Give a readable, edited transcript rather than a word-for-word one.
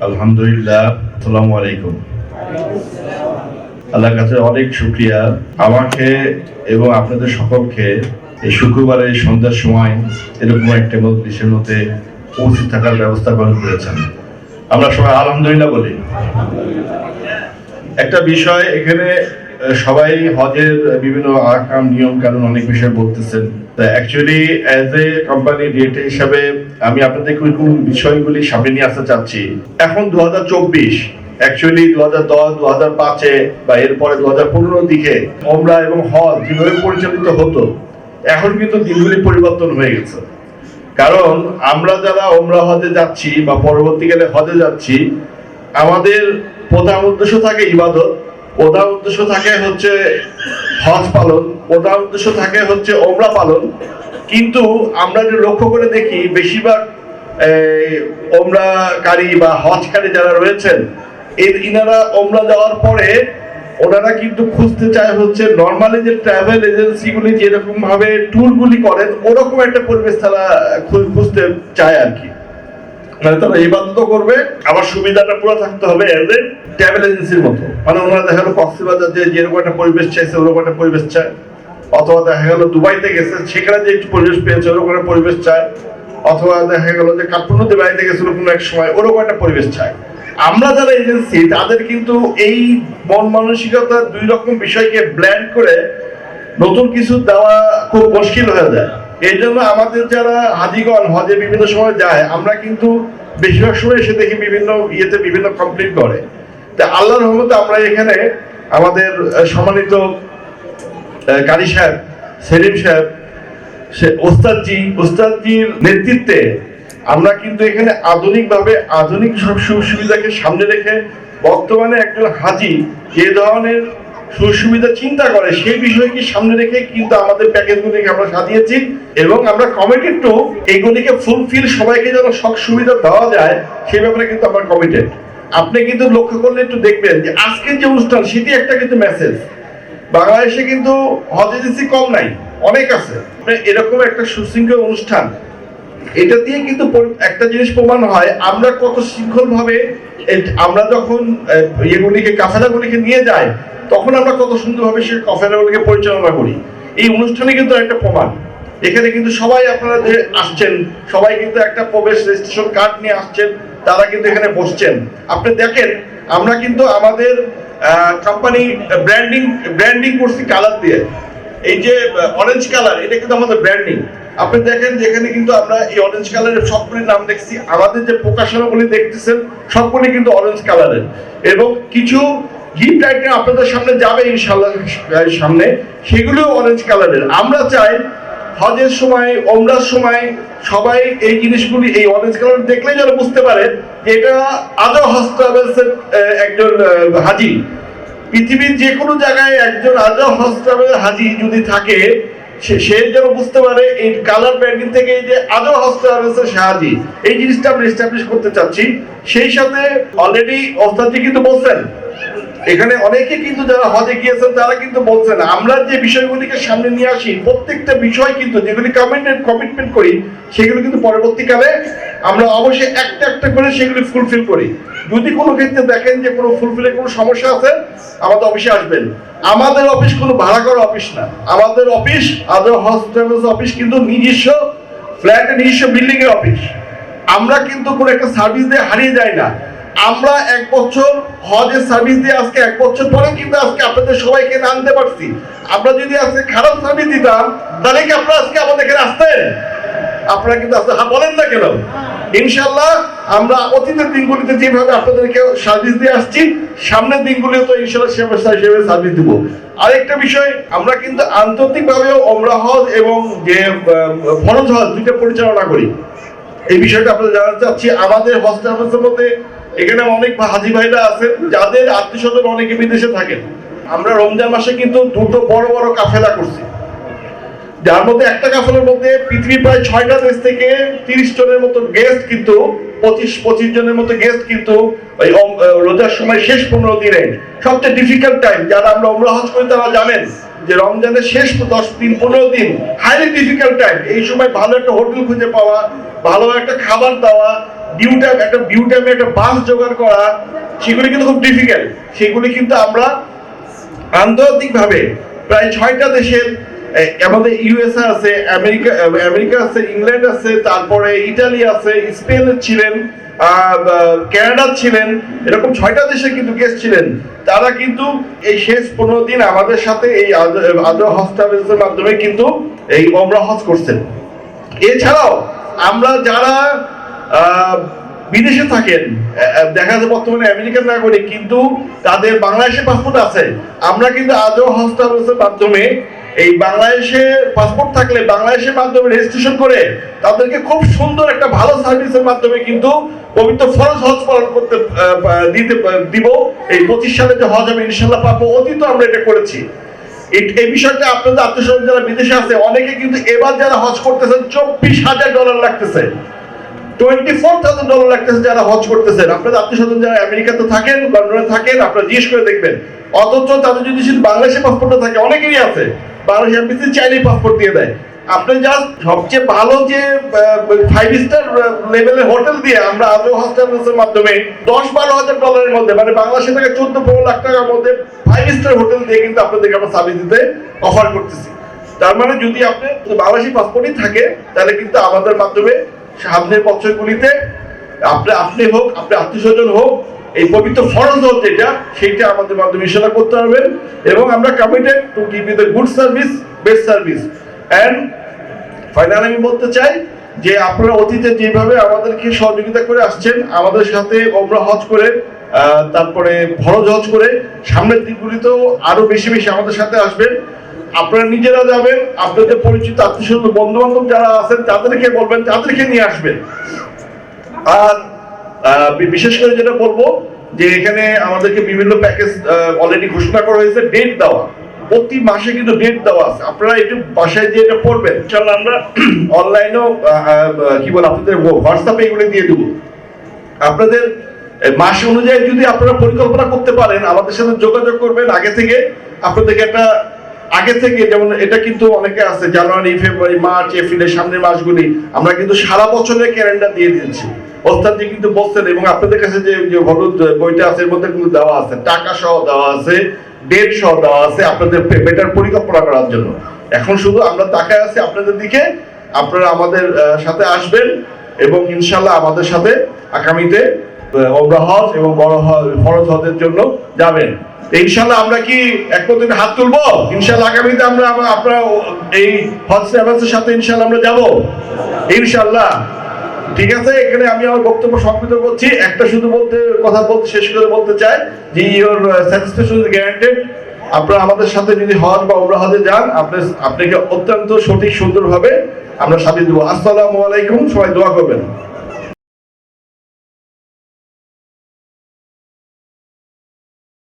আলহামদুলিল্লাহ, আসসালামু আলাইকুম। আল্লাহর কাছে অনেক শুকরিয়া আমাকে এবং আপনাদের সকলকে এই শুক্রবারের সন্ধ্যার সময় এরকম একটা মজলিসের মধ্যে উপস্থিত থাকার ব্যবস্থা গ্রহণ করেছেন। আমরা সবাই আলহামদুলিল্লাহ বলি। একটা বিষয়, এখানে সবাই হজের বিভিন্ন আহকাম নিয়ম কানুন অনেক বিষয় বলতেছেন। Actually as a company director হিসাবে আমি আপনাদেরকে ওই বিষয়গুলি সামনে নিয়ে আসতে চাচ্ছি। এখন 2024, অ্যাকচুয়ালি 2010, 2005-এ বা এরপরে 2015-র দিকে ওমরা এবং হজ যেভাবে পরিচালিত হতো, এখন কিন্তু দিনগুলি পরিবর্তন হয়ে গেছে। কারণ আমরা যারা ওমরা হজে যাচ্ছি বা পরবর্তীকালে হজে যাচ্ছি, আমাদের প্রধান উদ্দেশ্য থাকে ইবাদত, প্রধান উদ্দেশ্য থাকে হচ্ছে হজ পালন, প্রধান উদ্দেশ্য থাকে হচ্ছে ওমরা পালন। কিন্তু আমরা যে লক্ষ্য করে দেখি, বেশিরভাগ ওমরাকারী বা হজকারী যারা রয়েছেন, ইনারা ওমরা যাওয়ার পরে ওনারা কিন্তু খুঁজতে চায় হচ্ছে নর্মালি যে ট্রাভেল এজেন্সিগুলি যেরকম ভাবে ট্যুরগুলি করেন, ওরকম একটা পরিবেশ তারা খুঁজতে চায় আর কি। মানে তারা ইবাদত করবে, আবার সুবিধাটা পুরো থাকতে হবে এজ এ ট্রাভেল এজেন্সির মতো। মানে ওনারা দেখা গেল কক্সবাজার যে যেরকম একটা পরিবেশ চাইছে ওরকম একটা পরিবেশ চায়, অথবা দেখা গেল দুবাইতে গেছে সেখানে যে একটু পরিবেশ পেয়েছে ওরকম একটা পরিবেশ চায়, অথবা দেখা গেল যে কাঠমান্ডুতে বাড়িতে গেছিল কোনো এক সময় ওরকম একটা পরিবেশ চায়। আমরা যারা এজেন্সি, তাদের কিন্তু এই মন মানসিকতা দুই রকম বিষয়কে ব্ল্যান্ড করে নতুন কিছু দেওয়া খুব মুশকিল হয়ে যায়। এই জন্য আমাদের যারা হাজিগণ হজে বিভিন্ন সময় যায়, আমরা কিন্তু বেশিরভাগ সময় এসে দেখি বিভিন্ন ইয়েতে বিভিন্ন কমপ্লিট করে। তা আল্লাহর রহমতে আমরা এখানে আমাদের সম্মানিত কারি সাহেব, সেলিম সাহেব, ওস্তাদজির নেতৃত্বে আমরা কিন্তু এখানে আধুনিকভাবে আধুনিক সব সুবিধাকে সামনে রেখে বর্তমানে একজন হাজি যে ধরনের সুবিধা চিন্তা করে সেই বিষয়কে সামনে রেখে কিন্তু আমাদের প্যাকেজগুলিকে আমরা সাজিয়েছি, এবং আমরা কমিটেড টু এইগুলিকে ফুলফিল, সবাইকে যেন সব সুবিধা দেওয়া যায় সেই ব্যাপারে কিন্তু আমরা কমিটেড। আপনি কিন্তু লক্ষ্য করলে একটু দেখবেন যে আজকের যে অনুষ্ঠান, সেটি একটা কিন্তু মেসেজ। বাংলাদেশে কিন্তু হজ এজেন্সি কম নাই, অনেক আছে। এরকম একটা সুশৃঙ্খল অনুষ্ঠান, এটা দিয়ে কিন্তু একটা জিনিস প্রমাণ হয় আমরা কত শৃঙ্খল ভাবে আমরা যখন ইয়েগুলিকে কাফেলাগুলিকে নিয়ে যাই, তখন আমরা কত সুন্দরভাবে সেই কাফেলাগুলিকে পরিচালনা করি। এই অনুষ্ঠানে কিন্তু একটা প্রমাণ। এখানে কিন্তু সবাই আপনারা যে আসছেন, সবাই কিন্তু একটা প্রবেশ রেজিস্ট্রেশন কার্ড নিয়ে আসছেন, তারা কিন্তু এখানে বসছেন। আপনি দেখেন, আমরা কিন্তু আমাদের কোম্পানি ব্র্যান্ডিং করছি কালার দিয়ে। এই যে অরেঞ্জ কালার, এটা কিন্তু আমাদের ব্র্যান্ডিং। আপনি দেখেন যেখানে কিন্তু আমরা এই অরেঞ্জ কালারের সবগুলির নাম দেখছি। আমাদের যে প্রকাশনাগুলি দেখতেছেন সবগুলি কিন্তু অরেঞ্জ কালারের, এবং কিছু গিফট আইটেম আপনাদের সামনে যাবে ইনশাআল্লাহ সামনে, সেগুলোও অরেঞ্জ কালারের। আমরা চাই হজের সময়, ওমরার সময় সবাই এই জিনিসগুলি, এই অরেঞ্জ কালার দেখলেই যেন বুঝতে পারে যে এটা আজও হজ ট্রাভেলসের একজন হাজি। পৃথিবীর যে কোনো জায়গায় একজন আজও হজ ট্রাভেলের হাজি যদি থাকে, সে যেন বুঝতে পারে এই কালার ব্র্যান্ডিং থেকে যে আজও হজ ট্রাভেলসের হাজি, এই জিনিসটা আমরা এস্টাবলিশ করতে চাচ্ছি। সেই সাথে অলরেডি ওস্তাদজি কিন্তু বলছেন, এখানে অনেকে কিন্তু যারা হজে গিয়েছেন তারা কিন্তু বলছেন আমরা যে বিষয়গুলিকে সামনে নিয়ে আসি, প্রত্যেকটা বিষয় কিন্তু যেগুলি কমিটমেন্ট করি, সেগুলো কিন্তু পরবর্তীকালে আমরা অবশ্যই একটা একটা করে সেগুলি ফুলফিল করি। যদি কোনো ক্ষেত্রে দেখেন যে কোনো ফুলফিলের কোনো সমস্যা আছে, আমাদের অফিসে আসবেন। আমাদের অফিস কোনো ভাড়া করা অফিস না, আমাদের অফিস আদর হজ ট্রাভেলস অফিস কিন্তু নিজস্ব ফ্ল্যাটে, নিজস্ব বিল্ডিং এর অফিস। আমরা কিন্তু কোনো একটা সার্ভিস দিয়ে হারিয়ে যাই না। আমরা 1 বছর হজের সার্ভিস দিয়ে আজকে 1 বছর পরে কিন্তু আজকে আপনাদের সবাইকে আনতে পারছি। আমরা যদি আজকে খারাপ সার্ভিস দিতাম, তাহলে কি আপনারা আজকে আমাদের এখানে আসতেন? আপনারা কিন্তু আসতে বলেন না কেন? ইনশাআল্লাহ আমরা অতীতের দিনগুলিতে যেভাবে আপনাদেরকে সার্ভিস দিয়ে আসছি, সামনের দিনগুলিও তো ইনশাআল্লাহ সেভাবে সার্ভিস দিব। আরেকটা বিষয়, আমরা কিন্তু আন্তর্জাতিকভাবে ওমরা হজ এবং যে ফরজ হজ দুইটা পরিচালনা করি। এই বিষয়টা আপনাদের জানাতে চাচ্ছি। আমাদের হজ ট্রাভেলসের মধ্যে এখানে অনেক হাজি ভাইরা আছেন যাদের আত্মীয়স্বজন অনেকে বিদেশে থাকেন। আমরা রমজান মাসে কিন্তু দুটো বড় বড় কাফেলা করছি, যার মধ্যে একটা কাফেলার মধ্যে পৃথিবীর প্রায় 6টা দেশ থেকে 30 জনের মতো গেস্ট, কিন্তু 25 জনের মতো গেস্ট কিন্তু ওই রোজার সময় শেষ 15 দিনে সবচেয়ে ডিফিকাল্ট টাইম। যারা আমরা ওমরা হজ করি তারা জানেন যে রমজানের শেষ 10-15 দিন হাইলি ডিফিকাল্ট টাইম। এই সময় ভালো একটা হোটেল খুঁজে পাওয়া, ভালো একটা খাবার দেওয়া, ডিউ টাইমে একটা বাস জোগাড় করা, সেগুলি কিন্তু খুব ডিফিকাল্ট। সেগুলি কিন্তু আমরা আন্তর্জাতিকভাবে প্রায় 6টা দেশের, আমাদের ইউএসএ আছে, আমেরিকা আছে, ইংল্যান্ড আছে, তারপরে ইটালি আছে, স্পেন ছিলেন, কানাডা ছিলেন, এরকম 6টা দেশে কিন্তু গেস্ট ছিলেন। তারা কিন্তু এই শেষ 15 দিন আমাদের সাথে এই আদর হজ ট্রাভেলসের মাধ্যমে কিন্তু এই ওমরা হজ করছেন। এছাড়াও আমরা যারা বিদেশে থাকেন, দেখা যায় বর্তমানে আমেরিকান নাগরিক কিন্তু তাদের বাংলাদেশের পাসপোর্ট আছে, আমরা কিন্তু আদর হজ ট্রাভেলসের মাধ্যমে এই বাংলাদেশে পাসপোর্ট থাকলে বাংলাদেশের মাধ্যমে রেজিস্ট্রেশন করে তাদেরকে খুব সুন্দর একটা ভালো সার্ভিসের মাধ্যমে কিন্তু পবিত্র ফরজ হজ পালন করতে দিব। এই 25 সালে যে হজ হবে ইনশাআল্লাহ পাবো, অতীত আমরা এটা করেছি। এই বিষয়টা আপনাদের আত্মীয়স্বজন যারা বিদেশে আছে, অনেকে কিন্তু এবার যারা হজ করতেছেন $24,000 লাগতেছে, $24,000 লাগতেছে যারা হজ করতেছেন। আপনাদের আত্মীয়স্বজন যারা আমেরিকাতে থাকেন, লন্ডনে থাকেন, আপনারা জিজ্ঞেস করে দেখবেন। অথচ তাদের যদি শুধু বাংলাদেশে পাসপোর্টটা থাকে, অনেকেরই আছে, বাংলাদেশ এমবিসি চাইলেই পাসপোর্ট দিয়ে দেয়। আপনি জাস্ট সবচেয়ে ভালো যে 5 স্টার লেভেলের হোটেল দিয়ে আমরা আদর হজ ট্রাভেলসের মাধ্যমে $10-12,000 মধ্যে, মানে বাংলাদেশে থেকে 14-15 লাখ টাকার মধ্যে 5 স্টার হোটেল দিয়ে কিন্তু আপনাদেরকে আমরা সার্ভিস দিতে অফার করতেছি। তার মানে যদি আপনি বাংলাদেশি পাসপোর্টই থাকে, তাহলে কিন্তু আমাদের মাধ্যমে সামনের বছরগুলিতে আপনি হোক, আপনার আত্মীয়স্বজন হোক, এই পবিত্র ফরজ হজ যেটা, সেইটা আমাদের মাধ্যমে ইনশাআল্লাহ করতে পারবেন। এবং আমরা committed to give you the good service, best service. And finally আমি বলতে চাই যে আপনারা অতীতে যেভাবে আমাদেরকে সহযোগিতা করে আসছেন, আমাদের সাথে ওমরা হজ করে, তারপরে ফরজ হজ করে, সামনের দিকগুলিতেও আরো বেশি বেশি আমাদের সাথে আসবেন। আপনারা নিজেরা যাবেন, আপনাদের পরিচিত আত্মীয়স্বজন, বন্ধু বান্ধব যারা আছেন তাদেরকে বলবেন, তাদেরকে নিয়ে আসবেন। আর বিশেষ করে যেটা বলবো যে এখানে আমাদেরকে বিভিন্ন প্যাকেজ অলরেডি ঘোষণা করা হয়েছে, ডেট দেওয়া, প্রতি মাসে কিন্তু ডেট দেওয়া আছে। আপনারা একটু বাসায় দিয়ে এটা পড়বেন। ইনশাআল্লাহ আমরা অনলাইনেও কি বল আপনাদের হোয়াটসঅ্যাপে এগুলো দিয়ে দেবো। আপনাদের মাস অনুযায়ী যদি আপনারা পরিকল্পনা করতে পারেন, আমাদের সাথে যোগাযোগ করবেন আগে থেকে। আপনাদেরকে একটা আগে থেকে, যেমন এটা কিন্তু অনেকে আছে জানুয়ারি, ফেব্রুয়ারি, মার্চ, এপ্রিলের সামনের মাসগুলি আমরা কিন্তু সারা বছরের ক্যালেন্ডার দিয়ে দিচ্ছি। ওস্তাদ জি কিন্তু বলছেন, এবং আপনাদের কাছে যে হলুদ বইটা আছে এর মধ্যে কিন্তু দেওয়া আছে, টাকা সহ দেওয়া আছে, ডেট সহ দেওয়া আছে, আপনাদের বেটার পরিকল্পনা করার জন্য। এখন শুধু আমরা তাকায় আছি আপনাদের দিকে। আপনারা আমাদের সাথে আসবেন এবং ইনশাআল্লাহ আমাদের সাথে আগামীতে ওমরা হজ এবং বড় ফরজ হজের জন্য যাবেন। ইনশাআল্লাহ আমরা কি একদিন হাত তুলবো? ইনশাআল্লাহ আগামীতে আমরা আপনারা এই হজ ট্রাভেলসের সাথে ইনশাআল্লাহ আমরা যাব ইনশাআল্লাহ। ঠিক আছে, এখানে আমি আমার বক্তব্য সংক্ষিপ্ত করছি। একটা শুধু শেষ করে বলতে চাই যে ইওর স্যাটিসফ্যাকশন ইজ গ্যারান্টেড। আপনারা আমাদের সাথে যদি হজ বা উমরা হজে যান, আপনাকে অত্যন্ত সঠিক সুন্দরভাবে আমরা সাথে দেবো। আসসালামু আলাইকুম, সবাই দোয়া করবেন।